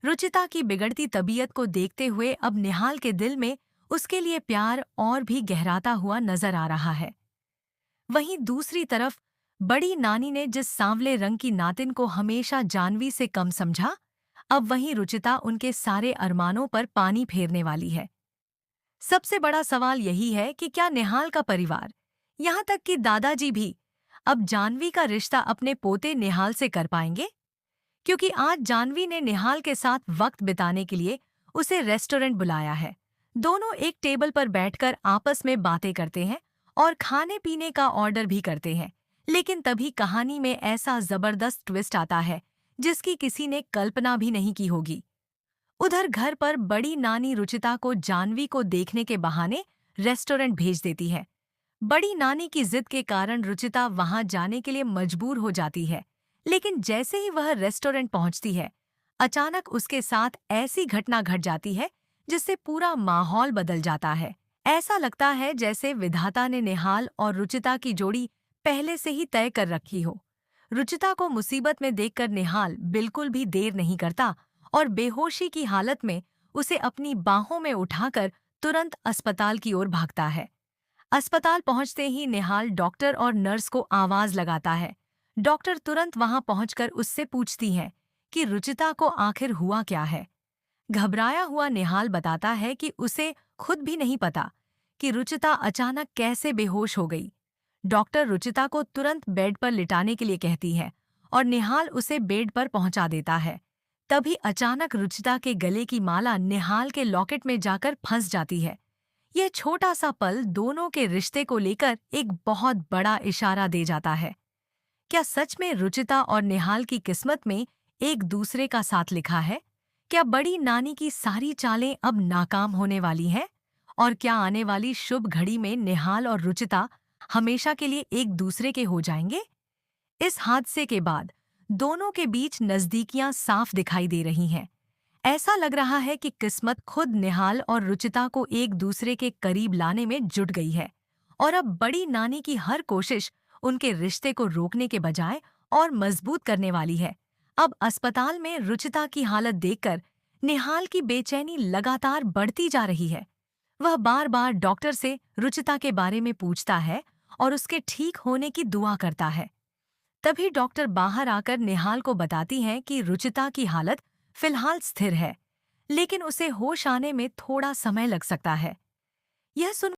रुचिता की बिगड़ती तबीयत को देखते हुए अब निहाल के दिल में उसके लिए प्यार और भी गहराता हुआ नजर आ रहा है। वहीं दूसरी तरफ बड़ी नानी ने जिस सांवले रंग की नातिन को हमेशा जानवी से कम समझा, अब वहीं रुचिता उनके सारे अरमानों पर पानी फेरने वाली है। सबसे बड़ा सवाल यही है कि क्या निहाल का परिवार, यहाँ तक कि दादाजी भी, अब जानवी का रिश्ता अपने पोते निहाल से कर पाएंगे? क्योंकि आज जानवी ने निहाल के साथ वक्त बिताने के लिए उसे रेस्टोरेंट बुलाया है। दोनों एक टेबल पर बैठकर आपस में बातें करते हैं और खाने पीने का ऑर्डर भी करते हैं। लेकिन तभी कहानी में ऐसा जबरदस्त ट्विस्ट आता है जिसकी किसी ने कल्पना भी नहीं की होगी। उधर घर पर बड़ी नानी रुचिता को जानवी को देखने के बहाने रेस्टोरेंट भेज देती है। बड़ी नानी की जिद के कारण रुचिता वहां जाने के लिए मजबूर हो जाती है। लेकिन जैसे ही वह रेस्टोरेंट पहुंचती है, अचानक उसके साथ ऐसी घटना घट जाती है जिससे पूरा माहौल बदल जाता है। ऐसा लगता है जैसे विधाता ने निहाल और रुचिता की जोड़ी पहले से ही तय कर रखी हो। रुचिता को मुसीबत में देखकर निहाल बिल्कुल भी देर नहीं करता और बेहोशी की हालत में उसे अपनी बाहों में उठाकर तुरंत अस्पताल की ओर भागता है। अस्पताल पहुंचते ही निहाल डॉक्टर और नर्स को आवाज लगाता है। डॉक्टर तुरंत वहां पहुंचकर उससे पूछती हैं कि रुचिता को आखिर हुआ क्या है। घबराया हुआ निहाल बताता है कि उसे खुद भी नहीं पता कि रुचिता अचानक कैसे बेहोश हो गई। डॉक्टर रुचिता को तुरंत बेड पर लिटाने के लिए कहती है और निहाल उसे बेड पर पहुंचा देता है। तभी अचानक रुचिता के गले की माला निहाल के लॉकेट में जाकर फंस जाती है। यह छोटा सा पल दोनों के रिश्ते को लेकर एक बहुत बड़ा इशारा दे जाता है। क्या सच में रुचिता और निहाल की किस्मत में एक दूसरे का साथ लिखा है? क्या बड़ी नानी की सारी चालें अब नाकाम होने वाली हैं? और क्या आने वाली शुभ घड़ी में निहाल और रुचिता हमेशा के लिए एक दूसरे के हो जाएंगे? इस हादसे के बाद दोनों के बीच नजदीकियां साफ दिखाई दे रही हैं। ऐसा लग रहा है कि किस्मत खुद निहाल और रुचिता को एक दूसरे के करीब लाने में जुट गई है और अब बड़ी नानी की हर कोशिश उनके रिश्ते को रोकने के बजाय और मजबूत करने वाली है। अब अस्पताल में रुचिता की हालत देखकर निहाल की बेचैनी लगातार बढ़ती जा रही है। वह बार बार डॉक्टर से रुचिता के बारे में पूछता है और उसके ठीक होने की दुआ करता है। तभी डॉक्टर बाहर आकर निहाल को बताती हैं कि रुचिता की हालत फिलहाल स्थिर है, लेकिन उसे होश आने में थोड़ा समय लग सकता है। यह सुन